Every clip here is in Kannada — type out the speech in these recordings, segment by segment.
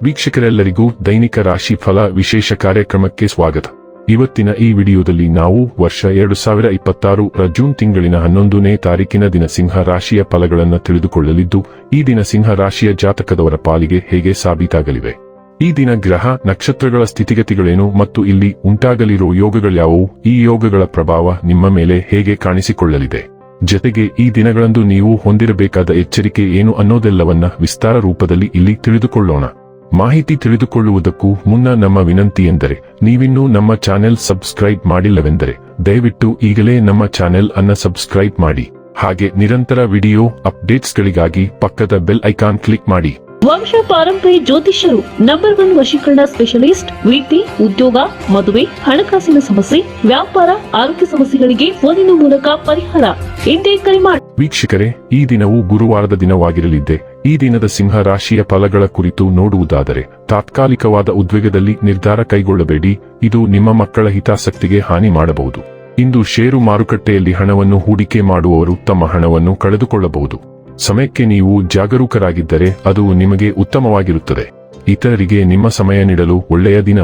ವೀಕ್ಷಕರೆಲ್ಲರಿಗೂ ದೈನಿಕ ರಾಶಿ ಫಲ ವಿಶೇಷ ಕಾರ್ಯಕ್ರಮಕ್ಕೆ ಸ್ವಾಗತ. ಇವತ್ತಿನ ಈ ವಿಡಿಯೋದಲ್ಲಿ ನಾವು ವರ್ಷ 2026 ಜೂನ್ ತಿಂಗಳಿನ 11ನೇ ತಾರೀಕಿನ ದಿನ ಸಿಂಹ ರಾಶಿಯ ಫಲಗಳನ್ನು ತಿಳಿದುಕೊಳ್ಳಲಿದ್ದು, ಈ ದಿನ ಸಿಂಹ ರಾಶಿಯ ಜಾತಕದವರ ಪಾಲಿಗೆ ಹೇಗೆ ಸಾಬೀತಾಗಲಿವೆ, ಈ ದಿನ ಗ್ರಹ ನಕ್ಷತ್ರಗಳ ಸ್ಥಿತಿಗತಿಗಳೇನು ಮತ್ತು ಇಲ್ಲಿ ಉಂಟಾಗಲಿರುವ ಯೋಗಗಳ್ಯಾವುವು, ಈ ಯೋಗಗಳ ಪ್ರಭಾವ ನಿಮ್ಮ ಮೇಲೆ ಹೇಗೆ ಕಾಣಿಸಿಕೊಳ್ಳಲಿದೆ, ಜತೆಗೆ ಈ ದಿನಗಳಂದು ನೀವು ಹೊಂದಿರಬೇಕಾದ ಎಚ್ಚರಿಕೆ ಏನು ಅನ್ನೋದೆಲ್ಲವನ್ನ ವಿಸ್ತಾರ ರೂಪದಲ್ಲಿ ಇಲ್ಲಿ ತಿಳಿದುಕೊಳ್ಳೋಣ. ಮಾಹಿತಿ ತಿಳಿದುಕೊಳ್ಳುವುದಕ್ಕೂ ಮುನ್ನ ನಮ್ಮ ವಿನಂತಿ ಎಂದರೆ, ನೀವಿನ್ನೂ ನಮ್ಮ ಚಾನೆಲ್ ಸಬ್ಸ್ಕ್ರೈಬ್ ಮಾಡಿಲ್ಲವೆಂದರೆ ದಯವಿಟ್ಟು ಈಗಲೇ ನಮ್ಮ ಚಾನೆಲ್ ಅನ್ನು ಸಬ್ಸ್ಕ್ರೈಬ್ ಮಾಡಿ. ಹಾಗೆ ನಿರಂತರ ವಿಡಿಯೋ ಅಪ್ಡೇಟ್ಸ್ಗಳಿಗಾಗಿ ಪಕ್ಕದ ಬೆಲ್ ಐಕಾನ್ ಕ್ಲಿಕ್ ಮಾಡಿ. ವಂಶ ಪಾರಂಪರ್ಯ ಜ್ಯೋತಿಷ್ಯರು ನಂಬರ್ 1 ವಶೀಕರಣ ಸ್ಪೆಷಲಿಸ್ಟ್. ವೃತ್ತಿ, ಉದ್ಯೋಗ, ಮದುವೆ, ಹಣಕಾಸಿನ ಸಮಸ್ಯೆ, ವ್ಯಾಪಾರ, ಆರೋಗ್ಯ ಸಮಸ್ಯೆಗಳಿಗೆ ಫೋನಿನ ಮೂಲಕ ಪರಿಹಾರ. ಹಿಂದೆ ಕರೆ ಮಾಡಿ. ವೀಕ್ಷಕರೇ, ಈ ದಿನವು ಗುರುವಾರದ ದಿನವಾಗಿರಲಿದ್ದೆ. ಈ ದಿನದ ಸಿಂಹ ರಾಶಿಯ ಫಲಗಳ ಕುರಿತು ನೋಡುವುದಾದರೆ, ತಾತ್ಕಾಲಿಕವಾದ ಉದ್ವೇಗದಲ್ಲಿ ನಿರ್ಧಾರ ಕೈಗೊಳ್ಳಬೇಡಿ, ಇದು ನಿಮ್ಮ ಮಕ್ಕಳ ಹಿತಾಸಕ್ತಿಗೆ ಹಾನಿ ಮಾಡಬಹುದು. ಇಂದು ಷೇರು ಮಾರುಕಟ್ಟೆಯಲ್ಲಿ ಹಣವನ್ನು ಹೂಡಿಕೆ ಮಾಡುವವರು ತಮ್ಮ ಹಣವನ್ನು ಕಳೆದುಕೊಳ್ಳಬಹುದು. ಸಮಯಕ್ಕೆ ನೀವು ಜಾಗರೂಕರಾಗಿದ್ದರೆ ಅದು ನಿಮಗೆ ಉತ್ತಮವಾಗಿರುತ್ತದೆ. ಇತರರಿಗೆ ನಿಮ್ಮ ಸಮಯ ನೀಡಲು ಒಳ್ಳೆಯ ದಿನ.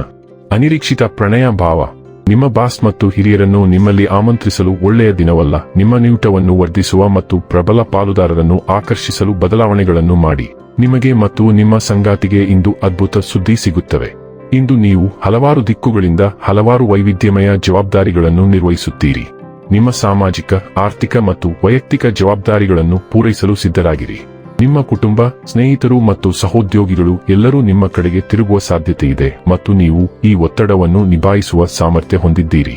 ಅನಿರೀಕ್ಷಿತ ಪ್ರಣಯ ಭಾವ. ನಿಮ್ಮ ಬಾಸ್ ಮತ್ತು ಹಿರಿಯರನ್ನು ನಿಮ್ಮಲ್ಲಿ ಆಮಂತ್ರಿಸಲು ಒಳ್ಳೆಯ ದಿನವಲ್ಲ. ನಿಮ್ಮ ನಿಯೂಟವನ್ನು ವರ್ಧಿಸುವ ಮತ್ತು ಪ್ರಬಲ ಪಾಲುದಾರರನ್ನು ಆಕರ್ಷಿಸಲು ಬದಲಾವಣೆಗಳನ್ನು ಮಾಡಿ. ನಿಮಗೆ ಮತ್ತು ನಿಮ್ಮ ಸಂಗಾತಿಗೆ ಇಂದು ಅದ್ಭುತ ಸುದ್ದಿ ಸಿಗುತ್ತವೆ. ಇಂದು ನೀವು ಹಲವಾರು ದಿಕ್ಕುಗಳಿಂದ ಹಲವಾರು ವೈವಿಧ್ಯಮಯ ಜವಾಬ್ದಾರಿಗಳನ್ನು ನಿರ್ವಹಿಸುತ್ತೀರಿ. ನಿಮ್ಮ ಸಾಮಾಜಿಕ, ಆರ್ಥಿಕ ಮತ್ತು ವೈಯಕ್ತಿಕ ಜವಾಬ್ದಾರಿಗಳನ್ನು ಪೂರೈಸಲು ಸಿದ್ಧರಾಗಿರಿ. ನಿಮ್ಮ ಕುಟುಂಬ, ಸ್ನೇಹಿತರು ಮತ್ತು ಸಹೋದ್ಯೋಗಿಗಳು ಎಲ್ಲರೂ ನಿಮ್ಮ ಕಡೆಗೆ ತಿರುಗುವ ಸಾಧ್ಯತೆ ಇದೆ ಮತ್ತು ನೀವು ಈ ಒತ್ತಡವನ್ನು ನಿಭಾಯಿಸುವ ಸಾಮರ್ಥ್ಯ ಹೊಂದಿದ್ದೀರಿ.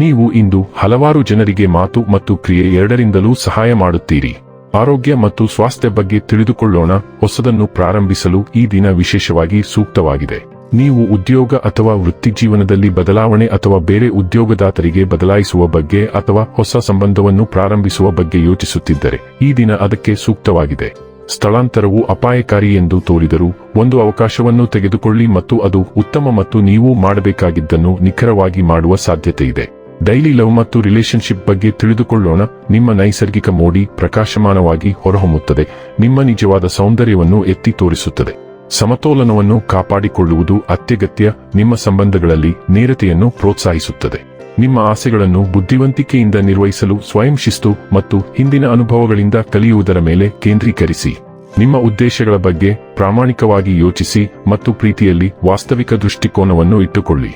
ನೀವು ಇಂದು ಹಲವಾರು ಜನರಿಗೆ ಮಾತು ಮತ್ತು ಕ್ರಿಯೆ ಎರಡರಿಂದಲೂ ಸಹಾಯ ಮಾಡುತ್ತೀರಿ. ಆರೋಗ್ಯ ಮತ್ತು ಸ್ವಾಸ್ಥ್ಯ ಬಗ್ಗೆ ತಿಳಿದುಕೊಳ್ಳೋಣ. ಹೊಸದನ್ನು ಪ್ರಾರಂಭಿಸಲು ಈ ದಿನ ವಿಶೇಷವಾಗಿ ಸೂಕ್ತವಾಗಿದೆ. ನೀವು ಉದ್ಯೋಗ ಅಥವಾ ವೃತ್ತಿಜೀವನದಲ್ಲಿ ಬದಲಾವಣೆ ಅಥವಾ ಬೇರೆ ಉದ್ಯೋಗದಾತರಿಗೆ ಬದಲಾಯಿಸುವ ಬಗ್ಗೆ ಅಥವಾ ಹೊಸ ಸಂಬಂಧವನ್ನು ಪ್ರಾರಂಭಿಸುವ ಬಗ್ಗೆ ಯೋಚಿಸುತ್ತಿದ್ದರೆ ಈ ದಿನ ಅದಕ್ಕೆ ಸೂಕ್ತವಾಗಿದೆ. ಸ್ಥಳಾಂತರವು ಅಪಾಯಕಾರಿ ಎಂದು ತೋರಿದರೂ ಒಂದು ಅವಕಾಶವನ್ನು ತೆಗೆದುಕೊಳ್ಳಿ ಮತ್ತು ಅದು ಉತ್ತಮ ಮತ್ತು ನೀವು ಮಾಡಬೇಕಾಗಿದ್ದನ್ನು ನಿಖರವಾಗಿ ಮಾಡುವ ಸಾಧ್ಯತೆ ಇದೆ. ಡೈಲಿ ಲವ್ ಮತ್ತು ರಿಲೇಶನ್ಶಿಪ್ ಬಗ್ಗೆ ತಿಳಿದುಕೊಳ್ಳೋಣ. ನಿಮ್ಮ ನೈಸರ್ಗಿಕ ಮೋಡಿ ಪ್ರಕಾಶಮಾನವಾಗಿ ಹೊರಹೊಮ್ಮುತ್ತದೆ, ನಿಮ್ಮ ನಿಜವಾದ ಸೌಂದರ್ಯವನ್ನು ಎತ್ತಿ ತೋರಿಸುತ್ತದೆ. ಸಮತೋಲನವನ್ನು ಕಾಪಾಡಿಕೊಳ್ಳುವುದು ಅತ್ಯಗತ್ಯ. ನಿಮ್ಮ ಸಂಬಂಧಗಳಲ್ಲಿ ನೇರತೆಯನ್ನು ಪ್ರೋತ್ಸಾಹಿಸುತ್ತದೆ. ನಿಮ್ಮ ಆಸೆಗಳನ್ನು ಬುದ್ಧಿವಂತಿಕೆಯಿಂದ ನಿರ್ವಹಿಸಲು ಸ್ವಯಂ ಶಿಸ್ತು ಮತ್ತು ಹಿಂದಿನ ಅನುಭವಗಳಿಂದ ಕಲಿಯುವುದರ ಮೇಲೆ ಕೇಂದ್ರೀಕರಿಸಿ. ನಿಮ್ಮ ಉದ್ದೇಶಗಳ ಬಗ್ಗೆ ಪ್ರಾಮಾಣಿಕವಾಗಿ ಯೋಚಿಸಿ ಮತ್ತು ಪ್ರೀತಿಯಲ್ಲಿ ವಾಸ್ತವಿಕ ದೃಷ್ಟಿಕೋನವನ್ನು ಇಟ್ಟುಕೊಳ್ಳಿ.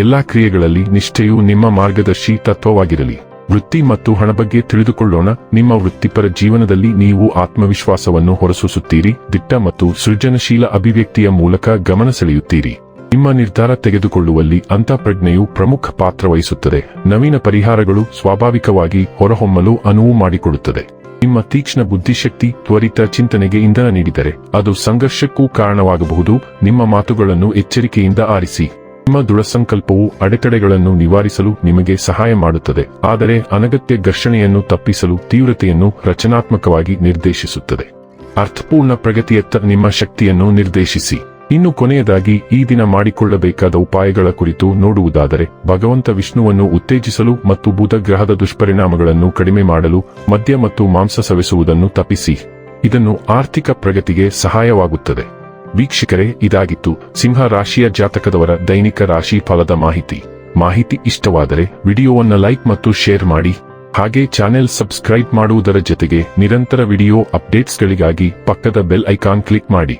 ಎಲ್ಲಾ ಕ್ರಿಯೆಗಳಲ್ಲಿ ನಿಷ್ಠೆಯು ನಿಮ್ಮ ಮಾರ್ಗದರ್ಶಿ ತತ್ವವಾಗಿರಲಿ. ವೃತ್ತಿ ಮತ್ತು ಹಣ ಬಗ್ಗೆ ತಿಳಿದುಕೊಳ್ಳೋಣ. ನಿಮ್ಮ ವೃತ್ತಿಪರ ಜೀವನದಲ್ಲಿ ನೀವು ಆತ್ಮವಿಶ್ವಾಸವನ್ನು ಹೊರಸೂಸುತ್ತೀರಿ, ದಿಟ್ಟ ಮತ್ತು ಸೃಜನಶೀಲ ಅಭಿವ್ಯಕ್ತಿಯ ಮೂಲಕ ಗಮನ ಸೆಳೆಯುತ್ತೀರಿ. ನಿಮ್ಮ ನಿರ್ಧಾರ ತೆಗೆದುಕೊಳ್ಳುವಲ್ಲಿ ಅಂತಃಪ್ರಜ್ಞೆಯು ಪ್ರಮುಖ ಪಾತ್ರ ವಹಿಸುತ್ತದೆ. ನವೀನ ಪರಿಹಾರಗಳು ಸ್ವಾಭಾವಿಕವಾಗಿ ಹೊರಹೊಮ್ಮಲು ಅನುವು ಮಾಡಿಕೊಡುತ್ತದೆ. ನಿಮ್ಮ ತೀಕ್ಷ್ಣ ಬುದ್ಧಿಶಕ್ತಿ ತ್ವರಿತ ಚಿಂತನೆಗೆ ಇಂಧನ ನೀಡಿದರೆ ಅದು ಸಂಘರ್ಷಕ್ಕೂ ಕಾರಣವಾಗಬಹುದು. ನಿಮ್ಮ ಮಾತುಗಳನ್ನು ಎಚ್ಚರಿಕೆಯಿಂದ ಆರಿಸಿ. ನಿಮ್ಮ ದೃಢಸಂಕಲ್ಪವು ಅಡೆತಡೆಗಳನ್ನು ನಿವಾರಿಸಲು ನಿಮಗೆ ಸಹಾಯ ಮಾಡುತ್ತದೆ, ಆದರೆ ಅನಗತ್ಯ ಘರ್ಷಣೆಯನ್ನು ತಪ್ಪಿಸಲು ತೀವ್ರತೆಯನ್ನು ರಚನಾತ್ಮಕವಾಗಿ ನಿರ್ದೇಶಿಸುತ್ತದೆ. ಅರ್ಥಪೂರ್ಣ ಪ್ರಗತಿಯತ್ತ ನಿಮ್ಮ ಶಕ್ತಿಯನ್ನು ನಿರ್ದೇಶಿಸಿ. ಇನ್ನು ಕೊನೆಯದಾಗಿ ಈ ದಿನ ಮಾಡಿಕೊಳ್ಳಬೇಕಾದ ಉಪಾಯಗಳ ಕುರಿತು ನೋಡುವುದಾದರೆ, ಭಗವಂತ ವಿಷ್ಣುವನ್ನು ಉತ್ತೇಜಿಸಲು ಮತ್ತು ಬುಧ ಗ್ರಹದ ದುಷ್ಪರಿಣಾಮಗಳನ್ನು ಕಡಿಮೆ ಮಾಡಲು ಮದ್ಯ ಮತ್ತು ಮಾಂಸ ಸವೆಸುವುದನ್ನು ತಪ್ಪಿಸಿ. ಇದನ್ನು ಆರ್ಥಿಕ ಪ್ರಗತಿಗೆ ಸಹಾಯವಾಗುತ್ತದೆ. ವೀಕ್ಷಕರೇ, ಇದಾಗಿತ್ತು ಸಿಂಹ ರಾಶಿಯ ಜಾತಕದವರ ದೈನಿಕ ರಾಶಿ ಫಲದ ಮಾಹಿತಿ ಇಷ್ಟವಾದರೆ ವಿಡಿಯೋವನ್ನು ಲೈಕ್ ಮತ್ತು ಶೇರ್ ಮಾಡಿ. ಹಾಗೆ ಚಾನೆಲ್ ಸಬ್ಸ್ಕ್ರೈಬ್ ಮಾಡುವುದರ ಜೊತೆಗೆ ನಿರಂತರ ವಿಡಿಯೋ ಅಪ್ಡೇಟ್ಸ್ಗಳಿಗಾಗಿ ಪಕ್ಕದ ಬೆಲ್ ಐಕಾನ್ ಕ್ಲಿಕ್ ಮಾಡಿ.